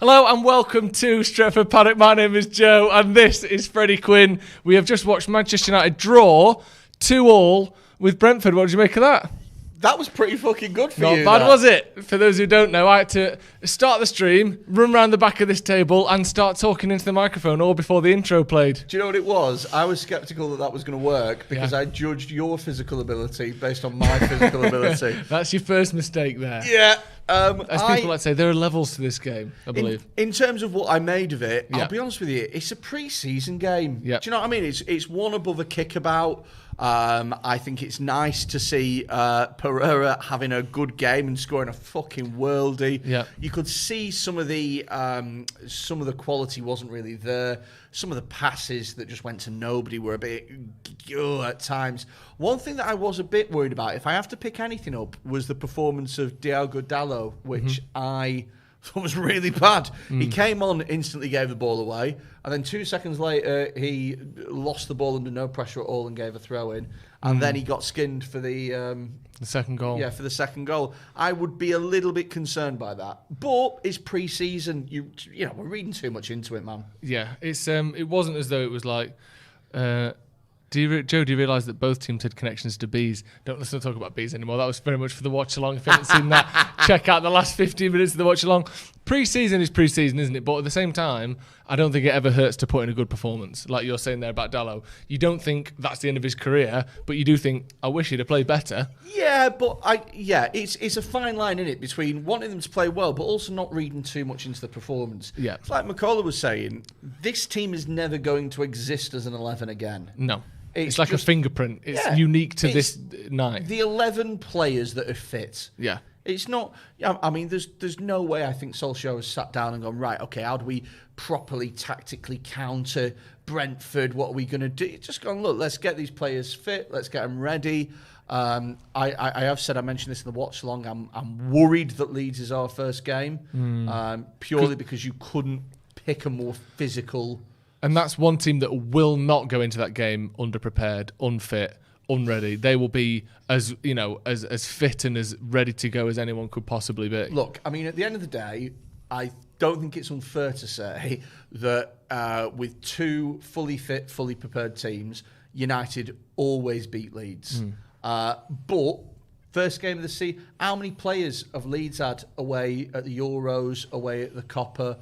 Hello and welcome to Stretford Paddock. My name is Joe and this is Freddy Quinne. We have just watched Manchester United draw 2-2 with Brentford. What did you make of that? That was pretty fucking good for you. Not bad, was it? For those who don't know, I had to start the stream, run around the back of this table and start talking into the microphone all before the intro played. Do you know what it was? I was sceptical that was going to work because I judged your physical ability based on my physical ability. That's your first mistake there. Yeah. As people like to say, there are levels to this game, I believe. In terms of what I made of it, I'll be honest with you, it's a pre-season game. Yeah. Do you know what I mean? It's one above a kickabout. I think it's nice to see Pereira having a good game and scoring a fucking worldie. Yeah. You could see some of the quality wasn't really there. Some of the passes that just went to nobody were a bit at times. One thing that I was a bit worried about, if I have to pick anything up, was the performance of Diogo Dalot, which I thought was really bad. He came on, instantly gave the ball away, and then 2 seconds later, he lost the ball under no pressure at all and gave a throw in. And then he got skinned for the second goal. Yeah, for the second goal. I would be a little bit concerned by that. But it's pre-season. You know, we're reading too much into it, man. Yeah, it's it wasn't as though it was like... do you realise that both teams had connections to bees? Don't listen to talk about bees anymore. That was very much for the watch-along. If you haven't seen that, check out the last 15 minutes of the watch-along. Pre-season is pre-season, isn't it? But at the same time, I don't think it ever hurts to put in a good performance. Like you're saying there about Dalot. You don't think that's the end of his career, but you do think, I wish he'd have played better. Yeah, but it's a fine line, in it, between wanting them to play well, but also not reading too much into the performance. Yeah. It's like McCullough was saying, this team is never going to exist as an 11 again. No. It's like just a fingerprint. It's unique to this night. The 11 players that are fit. Yeah. It's not... I mean, there's no way I think Solskjaer has sat down and gone, right, okay, how do we properly, tactically counter Brentford? What are we going to do? It's just gone, look, let's get these players fit. Let's get them ready. I have said, I mentioned this in the watch-along, I'm worried that Leeds is our first game, purely because you couldn't pick a more physical... And that's one team that will not go into that game underprepared, unfit, unready. They will be as fit and as ready to go as anyone could possibly be. Look, I mean, at the end of the day, I don't think it's unfair to say that with two fully fit, fully prepared teams, United always beat Leeds. But first game of the season, how many players have Leeds had away at the Euros, away at the Copper?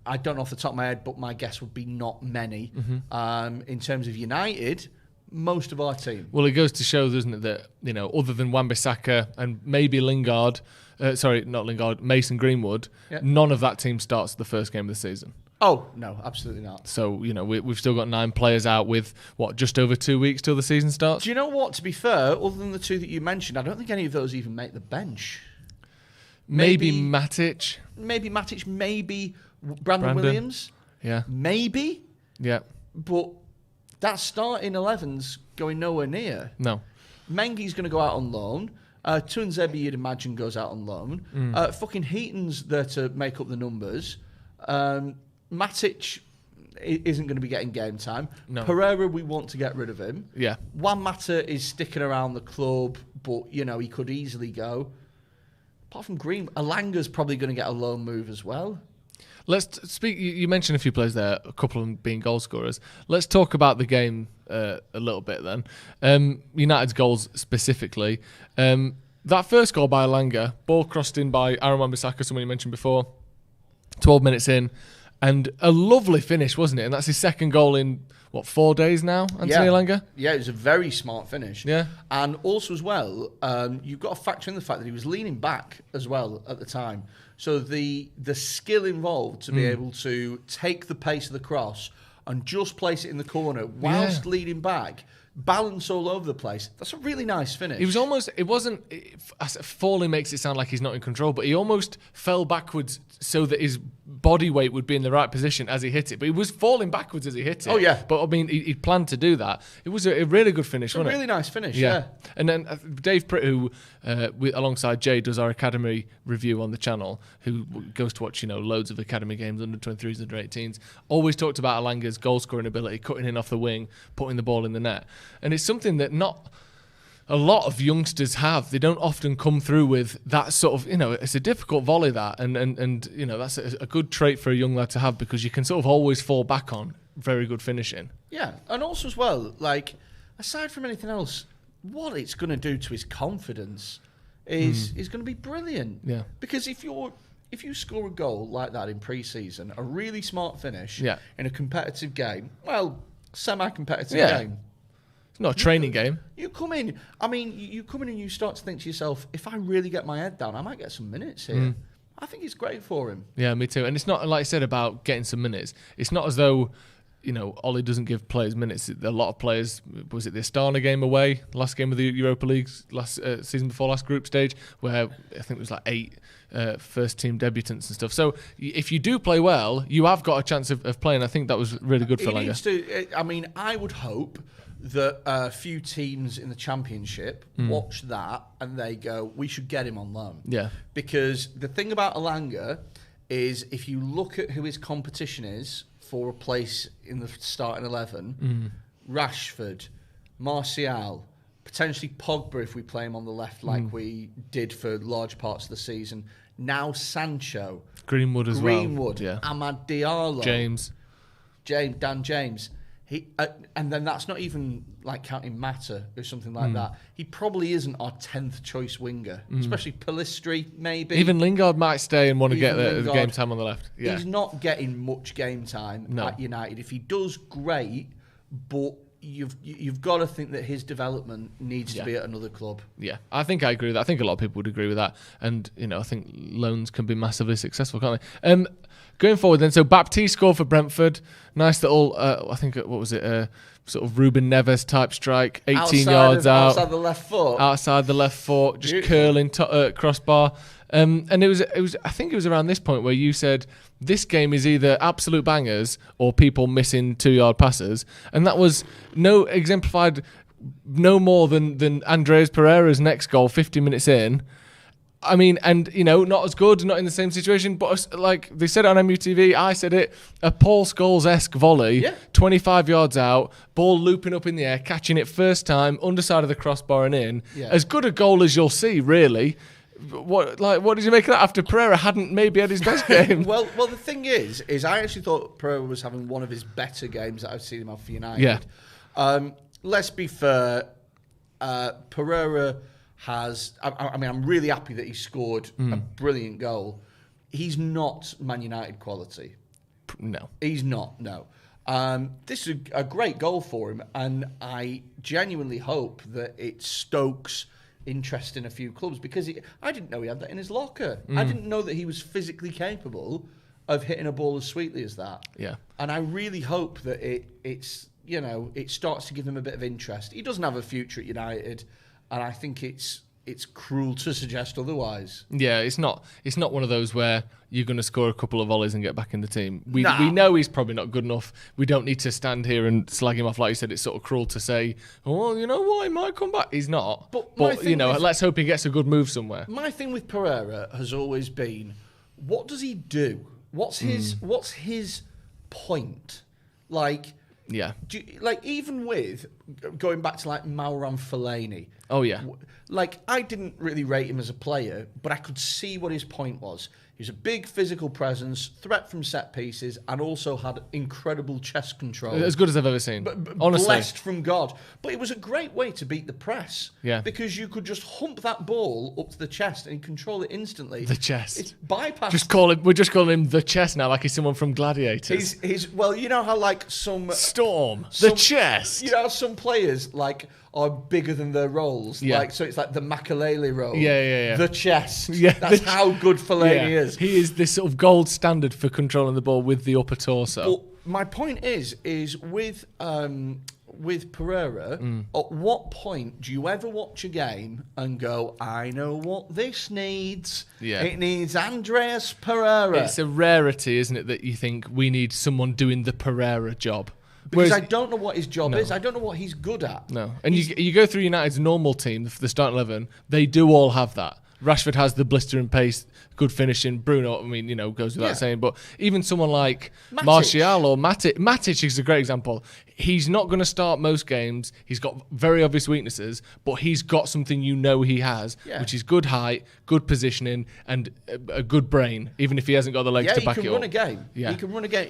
I don't know off the top of my head, but my guess would be not many. In terms of United, most of our team. Well, it goes to show, doesn't it, that, other than Wan-Bissaka and maybe Lingard, Mason Greenwood, none of that team starts the first game of the season. Oh, no, absolutely not. So, we've still got 9 players out with, just over 2 weeks till the season starts? Do you know what, to be fair, other than the two that you mentioned, I don't think any of those even make the bench. Maybe Matic. Maybe Matic, maybe... Brandon Williams, maybe, but that starting 11's going nowhere near. No, Mengi's going to go out on loan. Tuanzebe, you'd imagine, goes out on loan. Fucking Heaton's there to make up the numbers. Matic isn't going to be getting game time. No. Pereira, we want to get rid of him. Yeah, Juan Mata is sticking around the club, but he could easily go. Apart from Green, Elanga's probably going to get a loan move as well. Let's speak. You mentioned a few players there, a couple of them being goal scorers. Let's talk about the game a little bit then. United's goals specifically. That first goal by Elanga, ball crossed in by Aaron Wan-Bissaka, someone you mentioned before, 12 minutes in, and a lovely finish, wasn't it? And that's his second goal in, 4 days now, Anthony Elanga? Yeah, it was a very smart finish. Yeah. And also as well, you've got to factor in the fact that he was leaning back as well at the time. So the skill involved to be able to take the pace of the cross and just place it in the corner whilst leaning back, balance all over the place. That's a really nice finish. He was almost, falling makes it sound like he's not in control, but he almost fell backwards so that his body weight would be in the right position as he hit it. But he was falling backwards as he hit it. Oh, yeah. But, I mean, he planned to do that. It was a really good finish, wasn't it? A really nice finish, yeah. And then Dave Pritt, who, alongside Jay, does our academy review on the channel, who goes to watch, loads of academy games, under 23s, under 18s, always talked about Elanga's goal-scoring ability, cutting in off the wing, putting the ball in the net. And it's something that a lot of youngsters have. They don't often come through with that sort of, it's a difficult volley that, and that's a good trait for a young lad to have, because you can sort of always fall back on very good finishing. Yeah, and also as well, like, aside from anything else, what it's going to do to his confidence is going to be brilliant. Yeah. Because if you score a goal like that in pre-season, a really smart finish in a competitive game, well, semi-competitive game. It's not a training game. You come in, you come in and you start to think to yourself, if I really get my head down, I might get some minutes here. I think it's great for him. Yeah, me too. And it's not, like I said, about getting some minutes. It's not as though, Ollie doesn't give players minutes. A lot of players, was it the Astana game away, last game of the Europa League, last season before last group stage, where I think it was like 8 first-team debutants and stuff. So if you do play well, you have got a chance of playing. I think that was really good for Elanga. I would hope that a few teams in the Championship watch that and they go, we should get him on loan. Yeah. Because the thing about Elanga is, if you look at who his competition is for a place in the starting 11, Rashford, Martial, potentially Pogba if we play him on the left like we did for large parts of the season, now Sancho, Greenwood as well. Amad Diallo, Dan James. And then that's not even like counting Mata or something like that. He probably isn't our 10th choice winger, especially Pellistri, maybe. Even Lingard might stay and want to get the game time on the left. Yeah. He's not getting much game time at United. If he does, great, but you've got to think that his development needs to be at another club. Yeah, I think I agree with that. I think a lot of people would agree with that. And, I think loans can be massively successful, can't they? Going forward then, so Baptiste scored for Brentford. Nice little, I think, what was it, sort of Ruben Neves type strike, 18 yards out. Outside the left foot. Outside the left foot, just beautiful. Curling crossbar. And it was. I think it was around this point where you said this game is either absolute bangers or people missing 2-yard passes, and that was exemplified no more than Andreas Pereira's next goal 50 minutes in. I mean, and, not as good, not in the same situation, but like they said it on MUTV, I said it, a Paul Scholes-esque volley, 25 yards out, ball looping up in the air, catching it first time, underside of the crossbar and in. Yeah. As good a goal as you'll see, really. What did you make of that after Pereira hadn't maybe had his best game? well, the thing is I actually thought Pereira was having one of his better games that I've seen him have for United. Yeah. Let's be fair, Pereira has... I'm really happy that he scored a brilliant goal. He's not Man United quality. No. He's not, no. This is a great goal for him, and I genuinely hope that it stokes interest in a few clubs, because I didn't know he had that in his locker. I didn't know that he was physically capable of hitting a ball as sweetly as that. Yeah. And I really hope that it starts to give him a bit of interest. He doesn't have a future at United, and I think it's cruel to suggest otherwise. Yeah, it's not one of those where you're going to score a couple of volleys and get back in the team. We know he's probably not good enough. We don't need to stand here and slag him off. Like you said, it's sort of cruel to say, oh, you know what, he might come back. He's not. But let's hope he gets a good move somewhere. My thing with Pereira has always been, what does he do? What's his point? Like... Yeah. Even with going back to like Marouane Fellaini. Oh yeah. Like, I didn't really rate him as a player, but I could see what his point was. He was a big physical presence, threat from set pieces, and also had incredible chest control. As good as I've ever seen. Honestly. Blessed from God. But it was a great way to beat the press. Yeah. Because you could just hump that ball up to the chest and control it instantly. The chest. It's bypassed. We're just calling him the chest now, like he's someone from Gladiators. Well, you know how like some... the chest. You know how some players like are bigger than their roles. Yeah. Like, so it's like the Makalele role. Yeah. The chest. Yeah. That's how good Fellaini is. He is this sort of gold standard for controlling the ball with the upper torso. But my point is with Pereira, at what point do you ever watch a game and go, I know what this needs? Yeah. It needs Andreas Pereira. It's a rarity, isn't it, that you think we need someone doing the Pereira job. Because I don't know what his job is. I don't know what he's good at. No. And you go through United's normal team, the starting 11, they do all have that. Rashford has the blistering pace, good finishing. Bruno, I mean, goes without saying. But even someone like Martial or Matic is a great example. He's not going to start most games. He's got very obvious weaknesses, but he's got something he has, which is good height, good positioning, and a good brain, even if he hasn't got the legs to back it up. He can run a game. Yeah. He can run a game.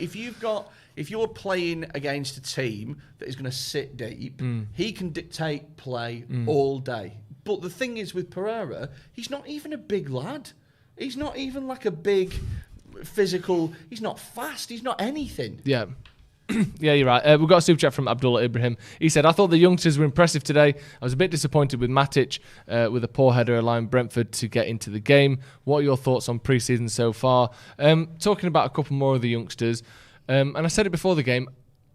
If you're playing against a team that is going to sit deep, he can dictate play all day. But the thing is with Pereira, he's not even a big lad. He's not even like a big physical. He's not fast. He's not anything. Yeah. Yeah, you're right. We've got a super chat from Abdullah Ibrahim. He said, I thought the youngsters were impressive today. I was a bit disappointed with Matic, with a poor header allowing Brentford to get into the game. What are your thoughts on pre-season so far? Talking about a couple more of the youngsters, and I said it before the game,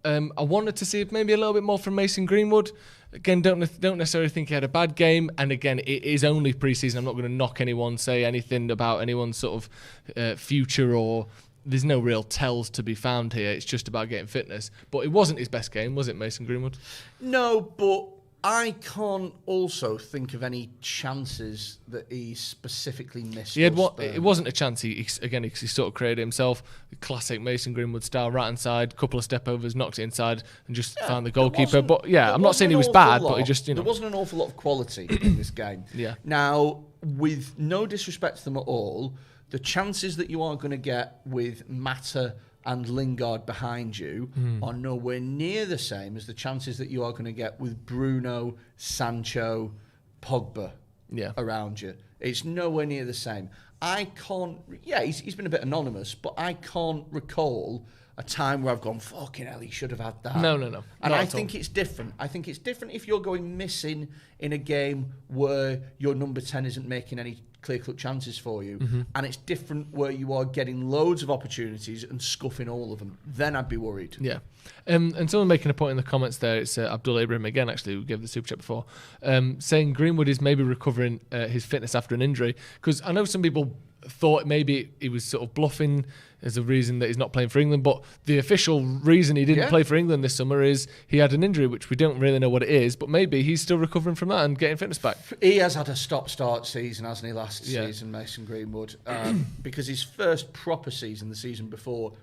I wanted to see maybe a little bit more from Mason Greenwood. Again, don't necessarily think he had a bad game. And again, it is only pre-season. I'm not going to knock anyone, say anything about anyone's sort of future, or there's no real tells to be found here. It's just about getting fitness. But it wasn't his best game, was it, Mason Greenwood? No, but I can't also think of any chances that he specifically missed. It wasn't a chance. He sort of created himself. Classic Mason Greenwood style, right hand side, couple of step overs, knocked it inside, and just found the goalkeeper. But I'm not saying he was bad, but he just there wasn't an awful lot of quality in this game. Yeah. Now, with no disrespect to them at all, the chances that you are going to get with Mata and Lingard behind you are nowhere near the same as the chances that you are going to get with Bruno, Sancho, Pogba around you. It's nowhere near the same. I can't... Yeah, he's been a bit anonymous, but I can't recall a time where I've gone, fucking hell, he should have had that. No. And I think it's different. I think it's different if you're going missing in a game where your number 10 isn't making any clear-cut chances for you, and it's different where you are getting loads of opportunities and scuffing all of them. Then I'd be worried. Yeah. And someone making a point in the comments there, it's Abdullah Ibrahim again, actually, who gave the super chat before, saying Greenwood is maybe recovering his fitness after an injury, because I know some people thought maybe he was sort of bluffing as a reason that he's not playing for England, but the official reason he didn't play for England this summer is he had an injury, which we don't really know what it is, but maybe he's still recovering from that and getting fitness back. He has had a stop-start season, hasn't he, last season, Mason Greenwood, because his first proper season, the season before,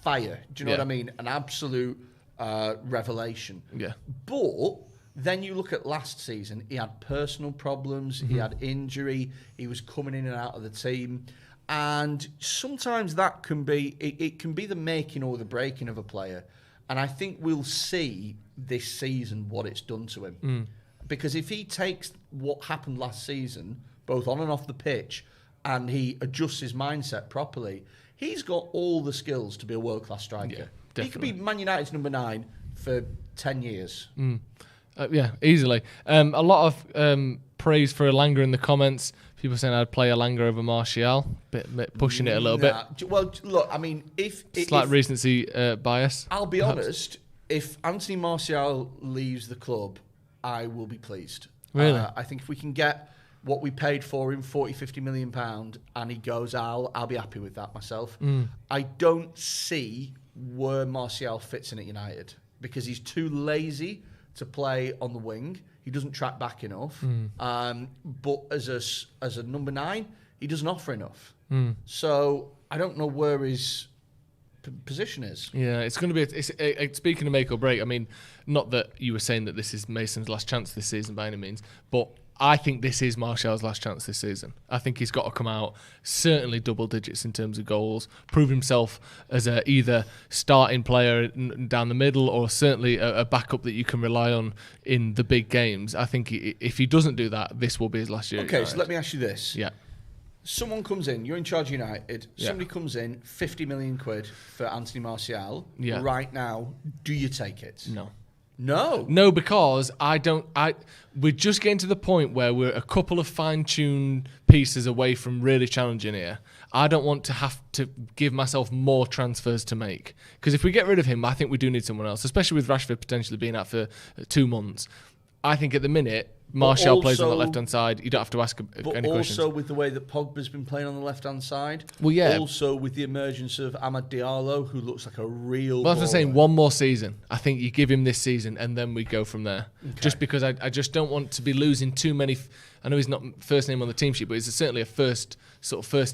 fire. Do you know what I mean? An absolute revelation. Yeah. But then you look at last season, he had personal problems, he had injury, he was coming in and out of the team. And sometimes that can be, it can be the making or the breaking of a player. And I think we'll see this season what it's done to him. Because if he takes what happened last season, both on and off the pitch, and he adjusts his mindset properly, he's got all the skills to be a world-class striker. Yeah, he could be Man United's number 9 for 10 years. Yeah, easily. A lot of praise for Elanga in the comments. People saying I'd play Elanga over Martial, bit pushing it a little bit. Well, look, I mean, slight recency bias. I'll be honest. If Anthony Martial leaves the club, I will be pleased. Really, I think if we can get what we paid for him, 40-50 million pound, and he goes, I'll be happy with that myself. I don't see where Martial fits in at United because he's too lazy to play on the wing. He doesn't track back enough. But as a number 9, he doesn't offer enough. So I don't know where his position is. Yeah, it's going to be... speaking of make or break, I mean, not that you were saying that this is Mason's last chance this season by any means, but I think this is Martial's last chance this season. I think he's got to come out certainly double digits in terms of goals, prove himself as a either starting player down the middle or certainly a backup that you can rely on in the big games. I think if he doesn't do that, this will be his last year. Okay, so let me ask you this. Yeah. Someone comes in, you're in charge of United, somebody comes in, 50 million quid for Anthony Martial right now, do you take it? No, because we're just getting to the point where we're a couple of fine-tuned pieces away from really challenging here. I don't want to have to give myself more transfers to make. Because if we get rid of him, I think we do need someone else, especially with Rashford potentially being out for 2 months. I think at the minute, Martial plays on the left-hand side. You don't have to ask any questions. But also with the way that Pogba's been playing on the left-hand side. Well, yeah. Also with the emergence of Amad Diallo, who looks like a real Well, that's what I'm saying. One more season. I think you give him this season, and then we go from there. Okay. Just because I just don't want to be losing too many. I know he's not first name on the team sheet, but he's certainly a first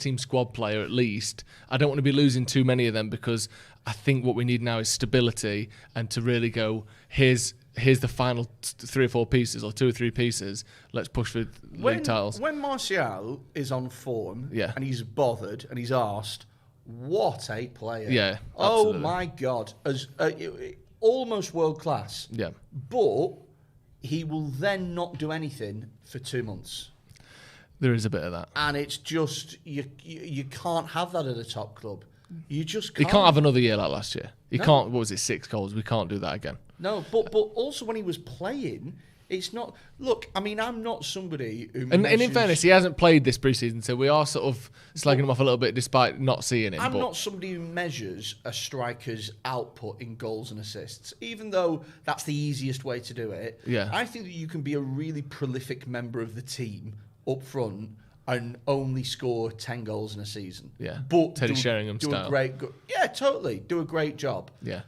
team squad player at least. I don't want to be losing too many of them because I think what we need now is stability and to really go, here's the final 3 or 4 pieces or 2 or 3 pieces. Let's push for league titles. When Martial is on form and he's bothered and he's arsed, what a player. Yeah, absolutely. Oh my God. Almost world class. Yeah. But he will then not do anything for 2 months. There is a bit of that. And it's just, you can't have that at a top club. You just can't. He can't have another year like last year. He can't, what was it, 6 goals? We can't do that again. No, but also when he was playing, it's not... Look, I mean, I'm not somebody who And in fairness, he hasn't played this pre-season, so we are sort of slagging him off a little bit despite not seeing him. I'm not somebody who measures a striker's output in goals and assists, even though that's the easiest way to do it. Yeah. I think that you can be a really prolific member of the team up front and only score 10 goals in a season. Yeah, but Teddy Sheringham style. Yeah, totally. Do a great job. Yeah.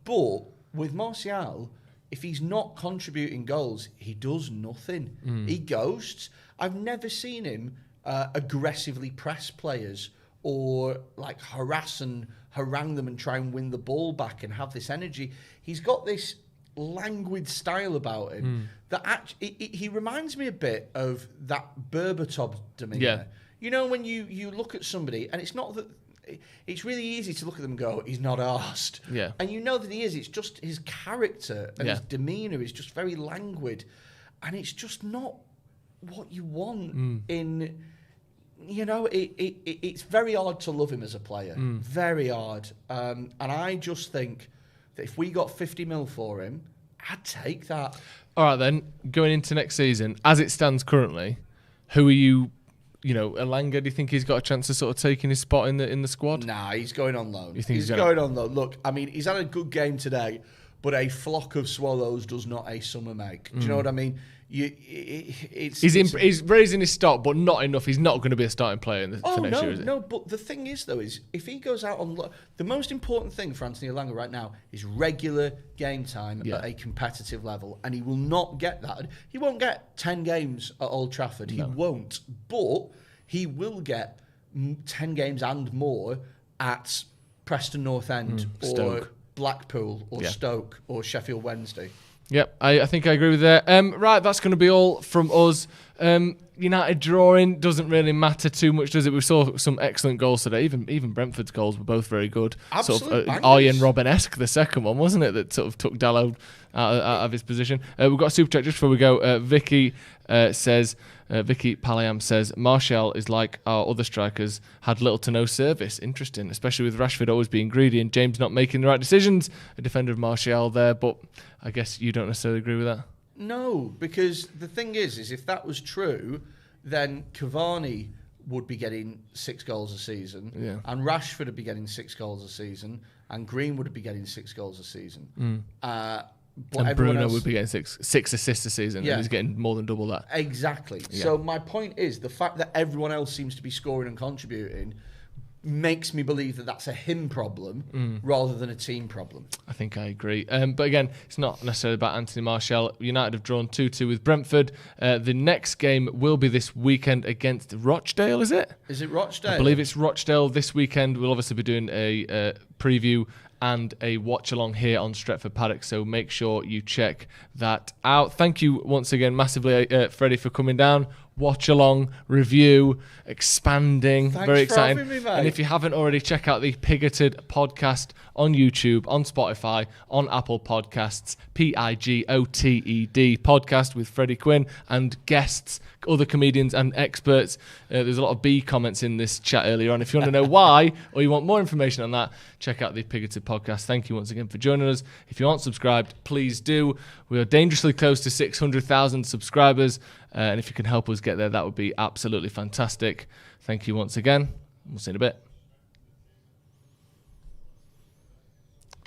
But with Martial, if he's not contributing goals, he does nothing. He ghosts. I've never seen him aggressively press players or like harass and harangue them and try and win the ball back and have this energy. He's got this languid style about him that he reminds me a bit of that Berbatov demeanour. Yeah. You know, when you look at somebody, and it's not that... It's really easy to look at them and go, he's not arsed. Yeah. And you know that he is. It's just his character and his demeanour is just very languid. And it's just not what you want in... You know, it's very hard to love him as a player. Very hard. And I just think that if we got 50 mil for him, I'd take that. All right, then, going into next season, as it stands currently, who are you... You know, Elanga, do you think he's got a chance of sort of taking his spot in the squad? Nah, he's going on loan. You think he's going on loan? Look, I mean, he's had a good game today, but a flock of swallows does not a summer make. Do you know what I mean? He's raising his stock, but not enough. He's not going to be a starting player for next year, is he? No, but the thing is, though, is if he goes out on... The most important thing for Anthony Elanga right now is regular game time at a competitive level, and he will not get that. He won't get 10 games at Old Trafford. He won't. But he will get 10 games and more at Preston North End or Stoke. Blackpool or Stoke or Sheffield Wednesday. Yep, I think I agree with that. Right, that's going to be all from us. United drawing doesn't really matter too much, does it? We saw some excellent goals today. Even Brentford's goals were both very good. Absolute sort of Arjen Robben-esque, the second one, wasn't it? That sort of took Dalot out of his position. We've got a super chat just before we go. Vicky Palayam says, Martial is like our other strikers, had little to no service. Interesting, especially with Rashford always being greedy and James not making the right decisions. A defender of Martial there, but I guess you don't necessarily agree with that. No, because the thing is if that was true, then Cavani would be getting 6 goals a season, and Rashford would be getting 6 goals a season, and Greenwood would be getting 6 goals a season. But and Bruno would be getting six assists a season, and he's getting more than double that. Exactly. Yeah. So my point is, the fact that everyone else seems to be scoring and contributing makes me believe that that's a him problem rather than a team problem. I think I agree. But again, it's not necessarily about Anthony Martial. United have drawn 2-2 with Brentford. The next game will be this weekend against Rochdale, is it? Is it Rochdale? I believe it's Rochdale this weekend. We'll obviously be doing a preview and a watch along here on Stretford Paddock, so make sure you check that out. Thank you once again massively, Freddie, for coming down. Watch along, review, expanding. Thanks very for exciting. having me, mate. And if you haven't already, check out the Pigoted podcast on YouTube, on Spotify, on Apple Podcasts, Pigoted podcast with Freddy Quinne and guests, other comedians and experts. There's a lot of B comments in this chat earlier on. If you want to know why or you want more information on that, check out the Pigoted podcast. Thank you once again for joining us. If you aren't subscribed, please do. We are dangerously close to 600,000 subscribers. And if you can help us get there, that would be absolutely fantastic. Thank you once again. We'll see you in a bit.